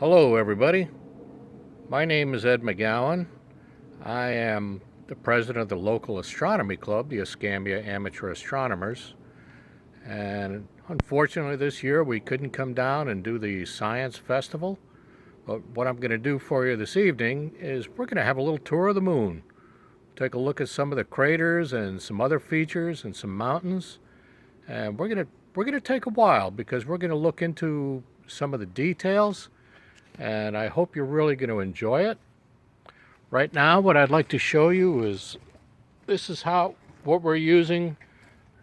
Hello everybody, my name is Ed McGowan. I am the president of the local astronomy club, the Escambia Amateur Astronomers, and unfortunately this year we couldn't come down and do the science festival, but what I'm going to do for you this evening is we're going to have a little tour of the moon, take a look at some of the craters and some other features and some mountains, and we're going to take a while because we're going to look into some of the details, and I hope you're really going to enjoy it. Right now, what I'd like to show you is what we're using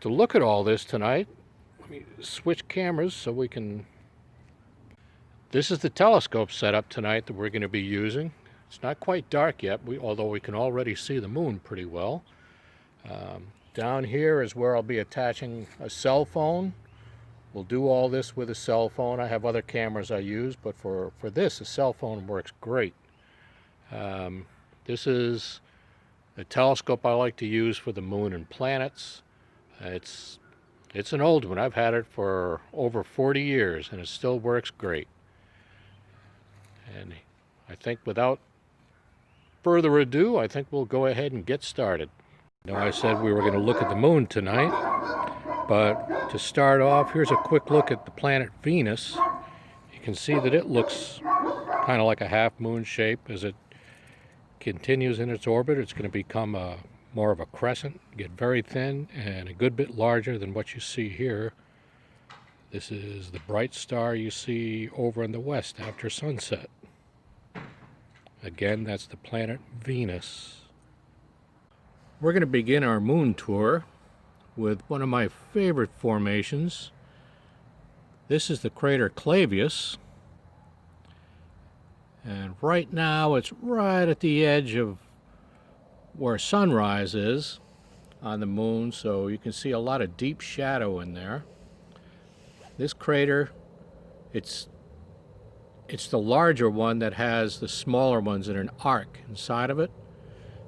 to look at all this tonight. Let me switch cameras so we can. This is the telescope setup tonight that we're going to be using. It's not quite dark yet, although we can already see the moon pretty well. Down here is where I'll be attaching a cell phone. We'll do all this with a cell phone. I have other cameras I use, but for this, a cell phone works great. This is a telescope I like to use for the moon and planets. It's an old one. I've had it for over 40 years, and it still works great. And I think without further ado, I think we'll go ahead and get started. Now, I said we were going to look at the moon tonight, but to start off, here's a quick look at the planet Venus. You can see that it looks kind of like a half moon shape. As it continues in its orbit, it's going to become more of a crescent, get very thin and a good bit larger than what you see here. This is the bright star you see over in the west after sunset. Again, that's the planet Venus. We're going to begin our moon tour with one of my favorite formations. This is the crater Clavius, and right now it's right at the edge of where sunrise is on the moon, so you can see a lot of deep shadow in there. This crater, it's the larger one that has the smaller ones in an arc inside of it.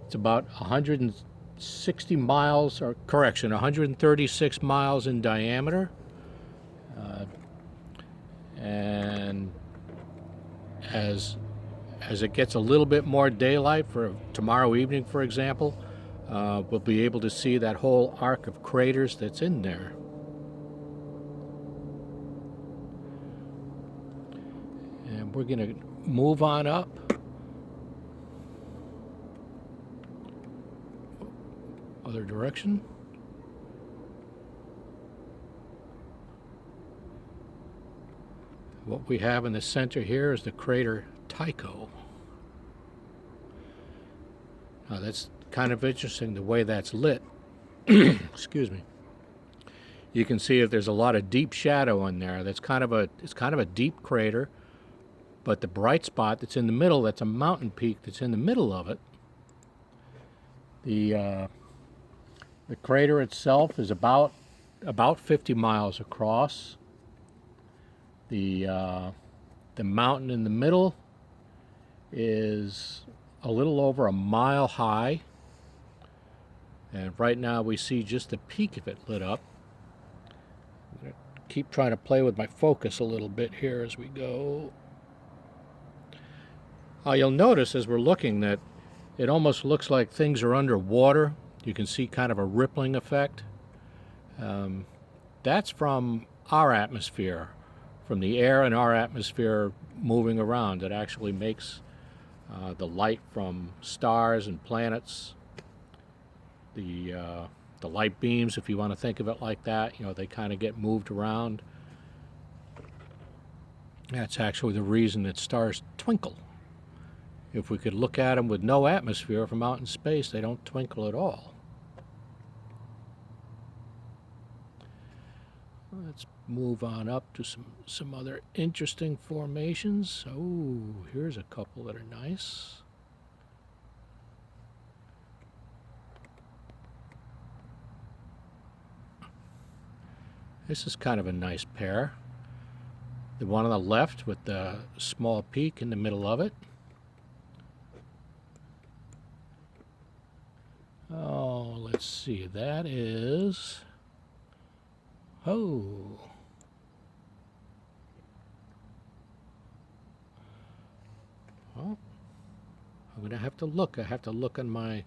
It's about 160 miles, or correction, 136 miles in diameter. And as it gets a little bit more daylight, for tomorrow evening, for example, we'll be able to see that whole arc of craters that's in there. And we're going to move on up. Other direction. What we have in the center here is the crater Tycho. Now that's kind of interesting the way that's lit. Excuse me. You can see that there's a lot of deep shadow in there. It's kind of a deep crater, but the bright spot that's in the middle, that's a mountain peak that's in the middle of it. The crater itself is about 50 miles across. The mountain in the middle is a little over a mile high, and right now we see just the peak of it lit up. I'm going to keep trying to play with my focus a little bit here as we go. You'll notice as we're looking that it almost looks like things are underwater. You can see kind of a rippling effect. That's from our atmosphere, from the air in our atmosphere moving around. It actually makes the light from stars and planets, the light beams, if you want to think of it like that, they kind of get moved around. That's actually the reason that stars twinkle. If we could look at them with no atmosphere from out in space, they don't twinkle at all. Let's move on up to some other interesting formations. Oh, here's a couple that are nice. This is kind of a nice pair. The one on the left with the small peak in the middle of it. Oh, let's see, that is, oh, Oh, I'm gonna have to look. I have to look on my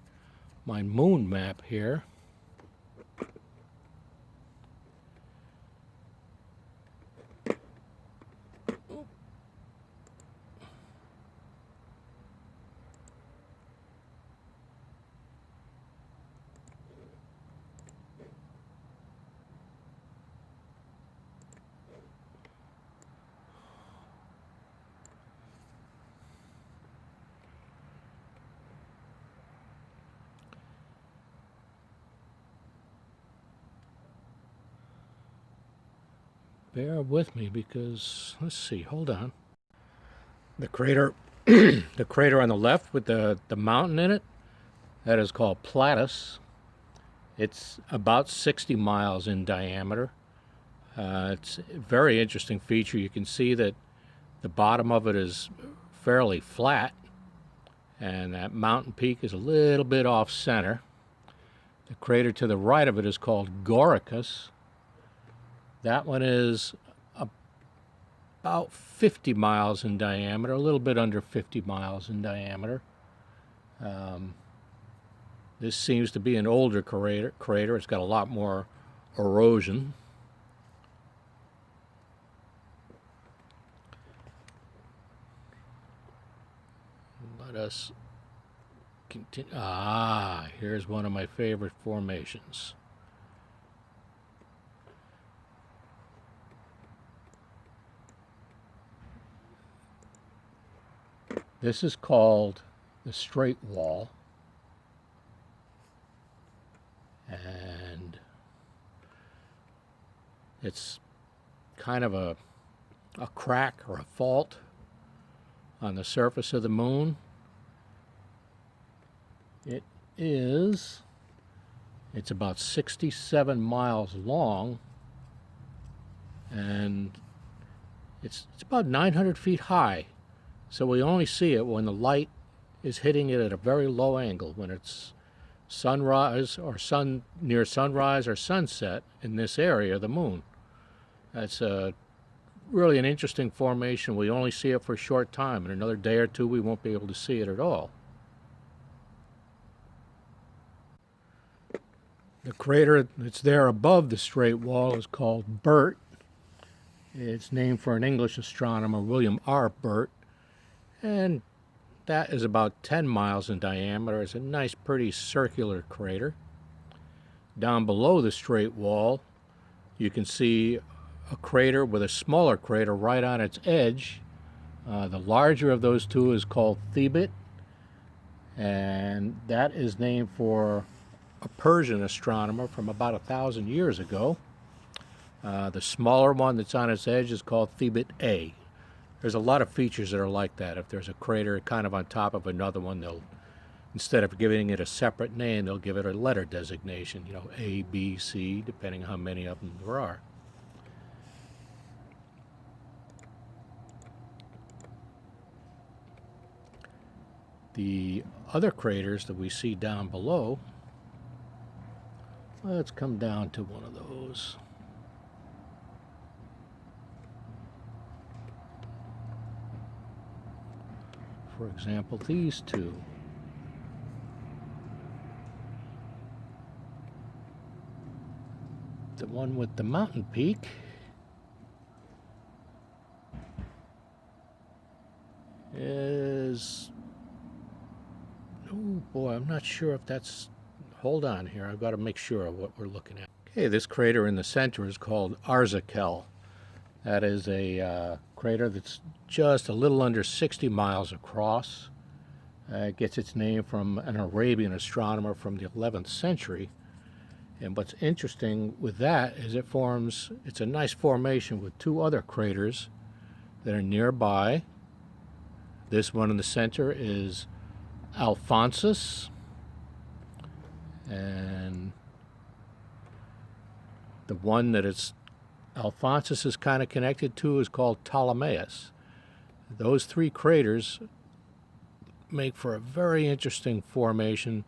moon map here. Bear with me because, let's see, hold on. The crater, the crater on the left with the mountain in it, that is called Platus. It's about 60 miles in diameter. It's a very interesting feature. You can see that the bottom of it is fairly flat, and that mountain peak is a little bit off center. The crater to the right of it is called Goricus. That one is about 50 miles in diameter, a little bit under 50 miles in diameter. This seems to be an older crater. It's got a lot more erosion. Let us continue. Ah, here's one of my favorite formations. This is called the Straight Wall, and it's kind of a crack or a fault on the surface of the moon. It's about 67 miles long, and it's about 900 feet high. So we only see it when the light is hitting it at a very low angle, when it's sunrise or near sunrise or sunset in this area of the moon. That's really an interesting formation. We only see it for a short time. In another day or two, we won't be able to see it at all. The crater that's there above the Straight Wall is called Burt. It's named for an English astronomer, William R. Burt. And that is about 10 miles in diameter. It's a nice, pretty circular crater. Down below the Straight Wall, you can see a crater with a smaller crater right on its edge. The larger of those two is called Thebit, and that is named for a Persian astronomer from about 1,000 years ago. The smaller one that's on its edge is called Thebit A. There's a lot of features that are like that. If there's a crater kind of on top of another one, they'll, instead of giving it a separate name, they'll give it a letter designation, A, B, C, depending on how many of them there are. The other craters that we see down below, let's come down to one of those. For example, these two. The one with the mountain peak is, oh boy, I'm not sure if that's, hold on here, I've got to make sure of what we're looking at. Okay, this crater in the center is called Arzakel. That is a crater that's just a little under 60 miles across. It gets its name from an Arabian astronomer from the 11th century. And what's interesting with that is it's a nice formation with two other craters that are nearby. This one in the center is Alphonsus, and the one that Alphonsus is kind of connected to is called Ptolemaeus. Those three craters make for a very interesting formation.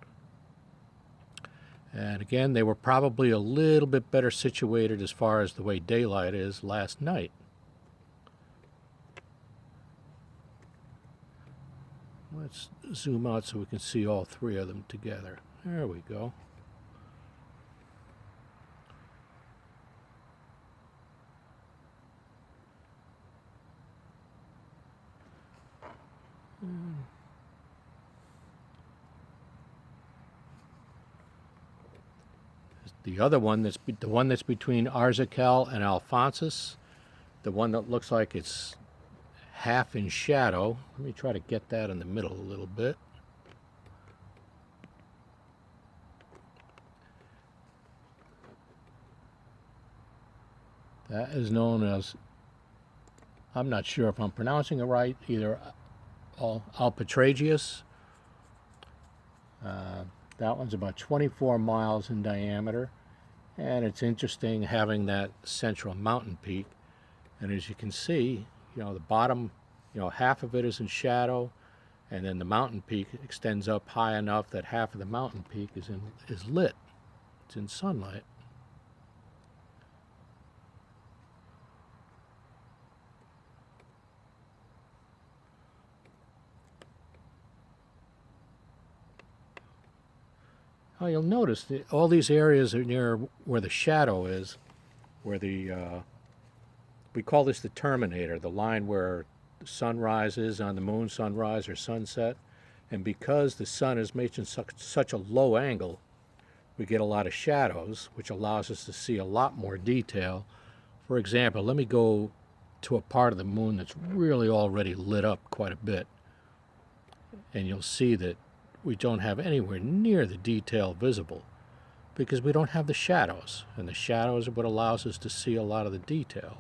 And again, they were probably a little bit better situated as far as the way daylight is last night. Let's zoom out so we can see all three of them together. There we go. The other one, the one that's between Arzakel and Alphonsus, the one that looks like it's half in shadow. Let me try to get that in the middle a little bit. That is known as, I'm not sure if I'm pronouncing it right, either Alpetragius. That one's about 24 miles in diameter, and it's interesting having that central mountain peak. And as you can see, the bottom, half of it is in shadow, and then the mountain peak extends up high enough that half of the mountain peak is lit. It's in sunlight. Oh, you'll notice that all these areas are near where the shadow is, where we call this the terminator, the line where the sun rises on the moon, sunrise or sunset. And because the sun is making such a low angle, we get a lot of shadows, which allows us to see a lot more detail. For example, let me go to a part of the moon that's really already lit up quite a bit. And you'll see that we don't have anywhere near the detail visible because we don't have the shadows, and the shadows are what allows us to see a lot of the detail.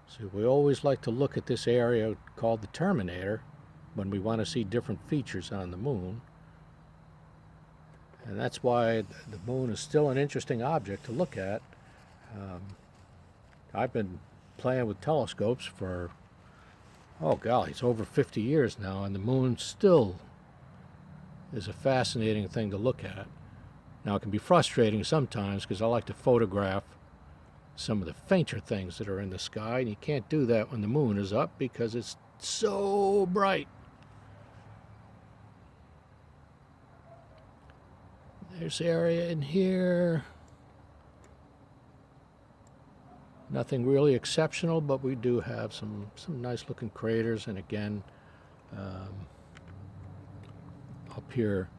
So we always like to look at this area called the terminator when we want to see different features on the moon. And that's why the moon is still an interesting object to look at. I've been playing with telescopes for, oh golly, it's over 50 years now, and the moon still is a fascinating thing to look at. Now, it can be frustrating sometimes because I like to photograph some of the fainter things that are in the sky, and you can't do that when the moon is up because it's so bright. There's area in here. Nothing really exceptional, but we do have some nice looking craters, and again, up here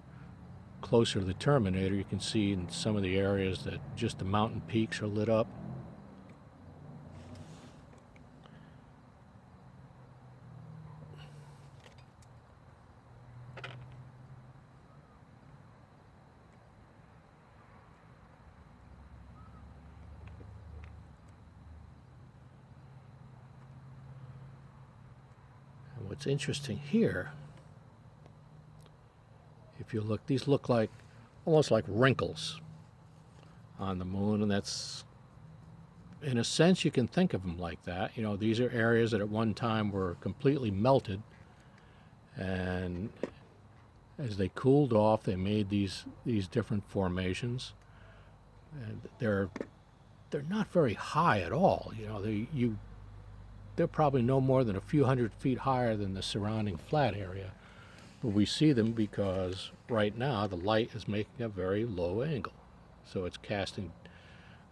closer to the terminator, you can see in some of the areas that just the mountain peaks are lit up. And what's interesting here, if you look, these look like almost like wrinkles on the moon, and that's, in a sense, you can think of them like that. These are areas that at one time were completely melted, and as they cooled off, they made these different formations. And they're not very high at all. They're probably no more than a few hundred feet higher than the surrounding flat area. But we see them because right now the light is making a very low angle. So it's casting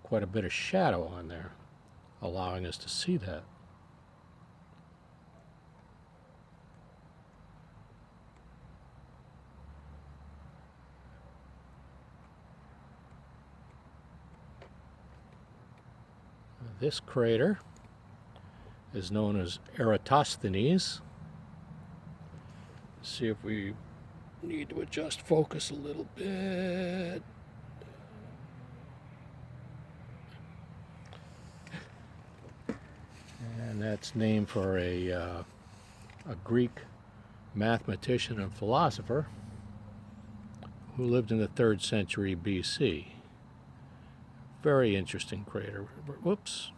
quite a bit of shadow on there, allowing us to see that. This crater is known as Eratosthenes. See if we need to adjust focus a little bit. And that's named for a Greek mathematician and philosopher who lived in the 3rd century BC. Very interesting crater. Whoops.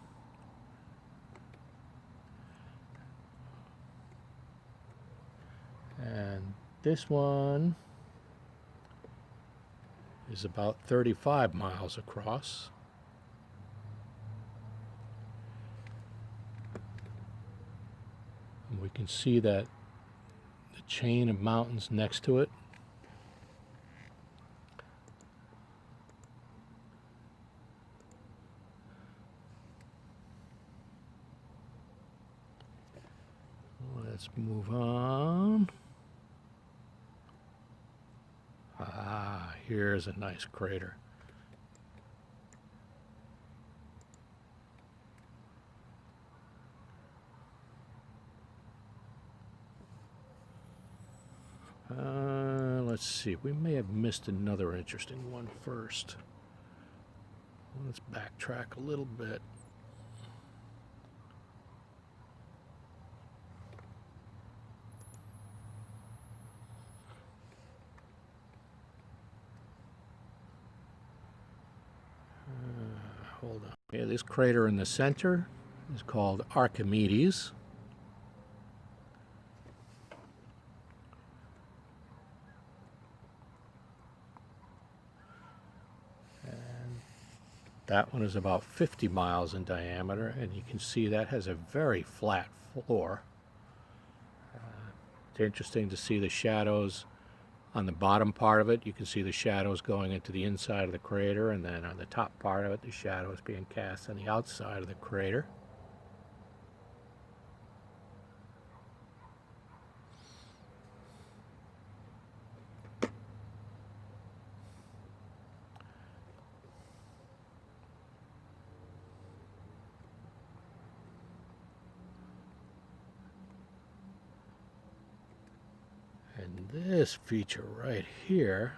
And this one is about 35 miles across. And we can see that the chain of mountains next to it. Let's move on. Ah, here's a nice crater. Let's see, we may have missed another interesting one first. Let's backtrack a little bit. Hold on. Yeah, this crater in the center is called Archimedes. That one is about 50 miles in diameter, and you can see that has a very flat floor. It's interesting to see the shadows on the bottom part of it. You can see the shadows going into the inside of the crater, and then on the top part of it, the shadows being cast on the outside of the crater. And this feature right here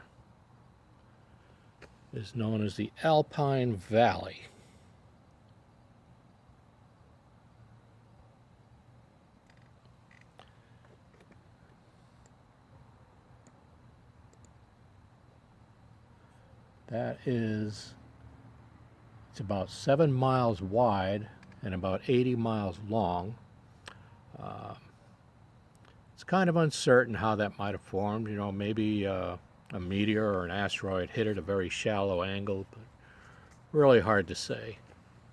is known as the Alpine Valley. It's about 7 miles wide and about 80 miles long. It's kind of uncertain how that might have formed. You know, maybe a meteor or an asteroid hit it at a very shallow angle, but really hard to say.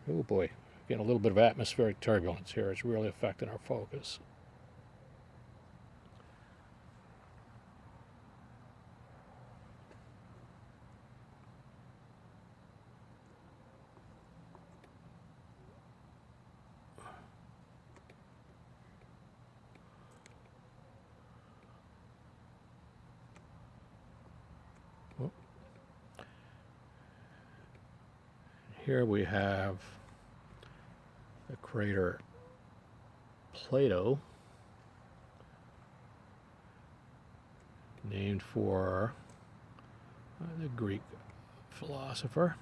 Oh boy, getting a little bit of atmospheric turbulence here. It's really affecting our focus. Here we have the crater Plato, named for the Greek philosopher.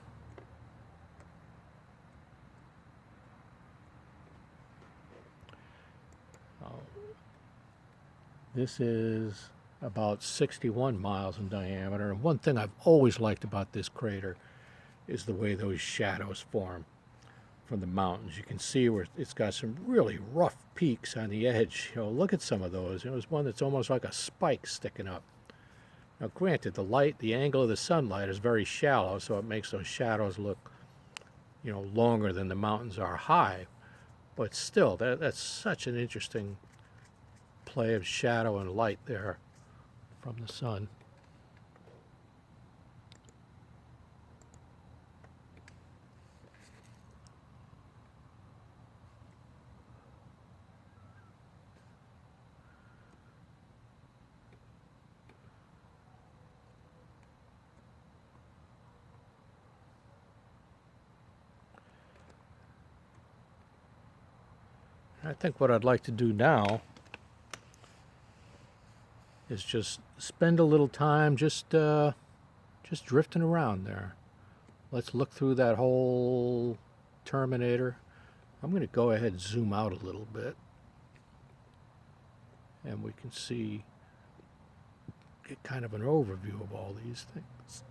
This is about 61 miles in diameter, and one thing I've always liked about this crater is the way those shadows form from the mountains. You can see where it's got some really rough peaks on the edge. You know, look at some of those. There's one that's almost like a spike sticking up. Now, granted, the angle of the sunlight is very shallow, so it makes those shadows look, you know, longer than the mountains are high. But still, that's such an interesting play of shadow and light there from the sun. I think what I'd like to do now is just spend a little time just drifting around there. Let's look through that whole Terminator. I'm going to go ahead and zoom out a little bit, and we can get kind of an overview of all these things.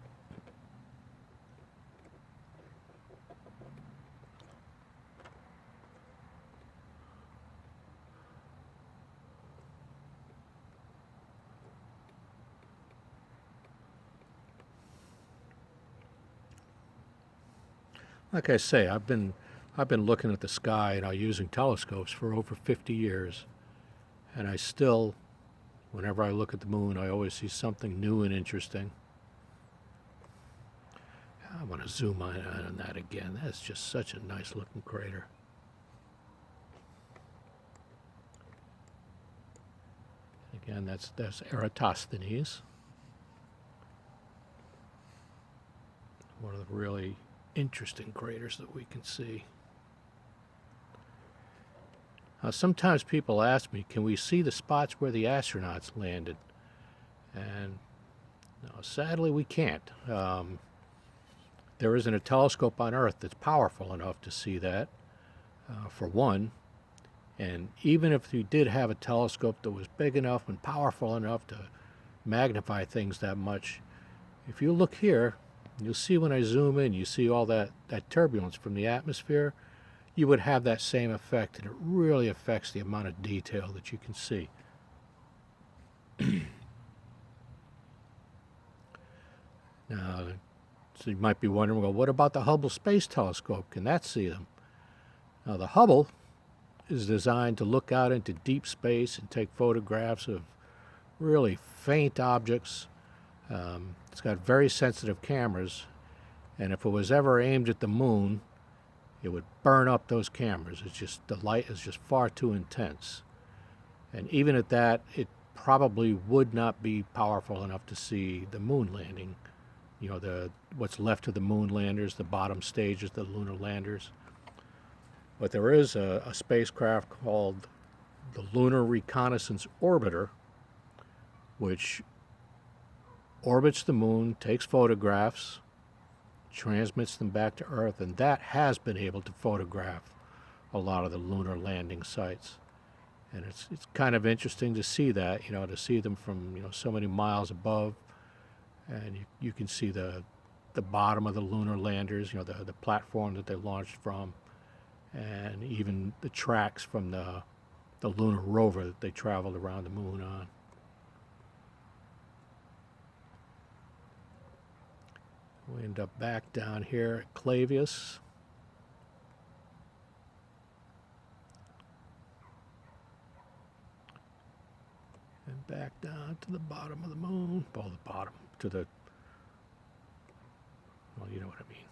Like I say, I've been looking at the sky, using telescopes for over 50 years, And I still, whenever I look at the moon, I always see something new and interesting. I want to zoom on that again. That's just such a nice looking crater. Again, that's Eratosthenes. One of the really interesting craters that we can see. Sometimes people ask me, can we see the spots where the astronauts landed? And no, sadly we can't. There isn't a telescope on Earth that's powerful enough to see that, for one. And even if you did have a telescope that was big enough and powerful enough to magnify things that much, if you look here, you'll see when I zoom in, you see all that turbulence from the atmosphere. You would have that same effect, and it really affects the amount of detail that you can see. Now, so you might be wondering, well, what about the Hubble Space Telescope? Can that see them? Now, the Hubble is designed to look out into deep space and take photographs of really faint objects. It's got very sensitive cameras, and if it was ever aimed at the moon, it would burn up those cameras. It's just, the light is just far too intense. And even at that, it probably would not be powerful enough to see the moon landing. You know, what's left of the moon landers, the bottom stages, the lunar landers. But there is a spacecraft called the Lunar Reconnaissance Orbiter, which orbits the moon, takes photographs, transmits them back to Earth, and that has been able to photograph a lot of the lunar landing sites. And it's kind of interesting to see that, you know, to see them from, you know, so many miles above, and you can see the bottom of the lunar landers, you know, the platform that they launched from, and even the tracks from the lunar rover that they traveled around the moon on. We end up back down here at Clavius. And back down to the bottom of the moon. Well, the bottom, to the, well, you know what I mean.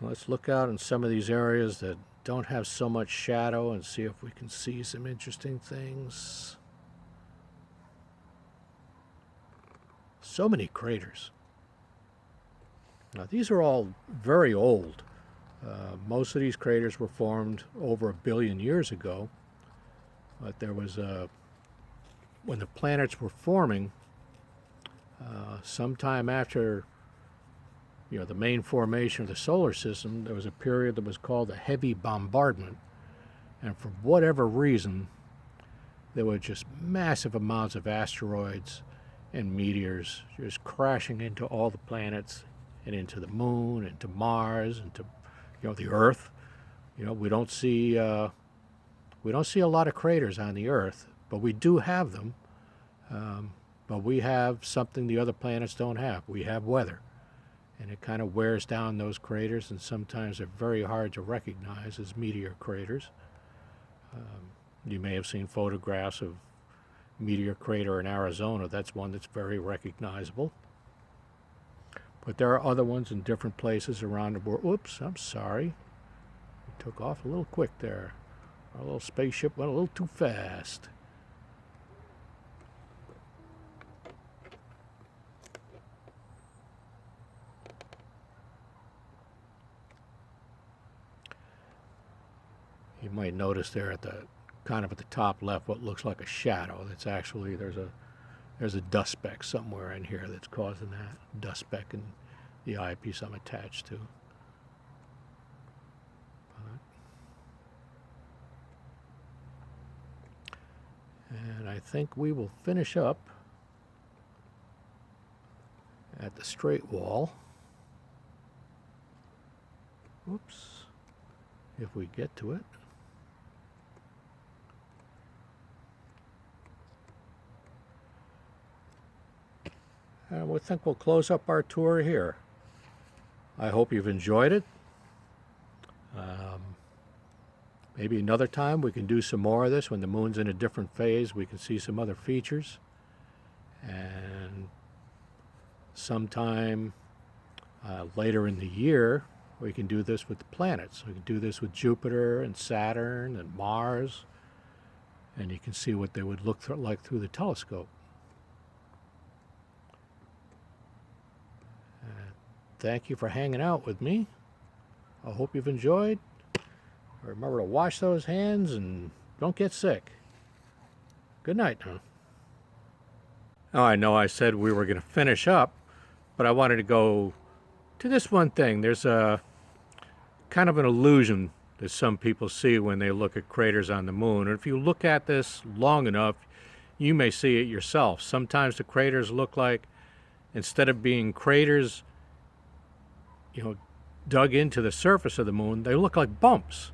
Let's look out in some of these areas that don't have so much shadow and see if we can see some interesting things. So many craters. Now, these are all very old. Most of these craters were formed over 1 billion years ago. But there was when the planets were forming, sometime after, you know, the main formation of the solar system, there was a period that was called a heavy bombardment. And for whatever reason, there were just massive amounts of asteroids and meteors just crashing into all the planets and into the moon, into Mars, into, you know, the Earth. You know, we don't see a lot of craters on the Earth, but we do have them. But we have something the other planets don't have. We have weather. And it kind of wears down those craters, and sometimes they're very hard to recognize as meteor craters. You may have seen photographs of meteor crater in Arizona. That's one that's very recognizable. But there are other ones in different places around the world. Whoops, I'm sorry. We took off a little quick there. Our little spaceship went a little too fast. You might notice there at the kind of at the top left what looks like a shadow. That's actually, there's a dust speck somewhere in here that's causing that dust speck in the eyepiece I'm attached to. And I think we will finish up at the straight wall. Whoops, if we get to it. And we think we'll close up our tour here. I hope you've enjoyed it. Maybe another time we can do some more of this when the moon's in a different phase. We can see some other features. And sometime later in the year, we can do this with the planets. We can do this with Jupiter and Saturn and Mars. And you can see what they would look like through the telescope. Thank you for hanging out with me. I hope you've enjoyed. Remember to wash those hands and don't get sick. Good night now. Oh, I know I said we were going to finish up, but I wanted to go to this one thing. There's a kind of an illusion that some people see when they look at craters on the moon. And if you look at this long enough, you may see it yourself. Sometimes the craters look like, instead of being craters, dug into the surface of the moon, they look like bumps.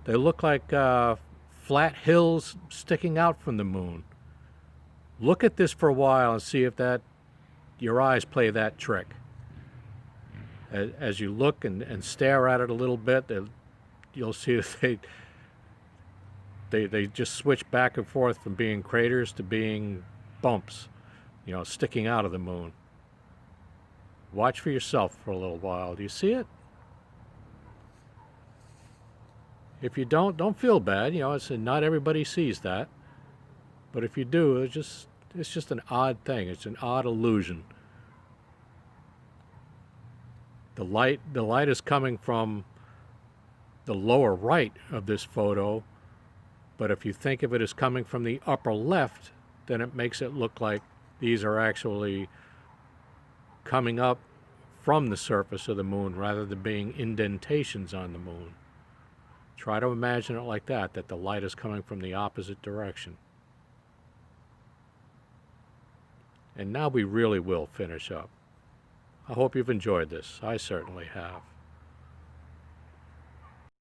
They look like flat hills sticking out from the moon. Look at this for a while and see if your eyes play that trick. As you look and stare at it a little bit, you'll see that they just switch back and forth from being craters to being bumps, sticking out of the moon. Watch for yourself for a little while. Do you see it? If you don't feel bad. Not everybody sees that. But if you do, it's just an odd thing. It's an odd illusion. The light is coming from the lower right of this photo, but if you think of it as coming from the upper left, then it makes it look like these are actually coming up from the surface of the moon rather than being indentations on the moon. Try to imagine it like that the light is coming from the opposite direction. And now we really will finish up. I hope you've enjoyed this. I certainly have.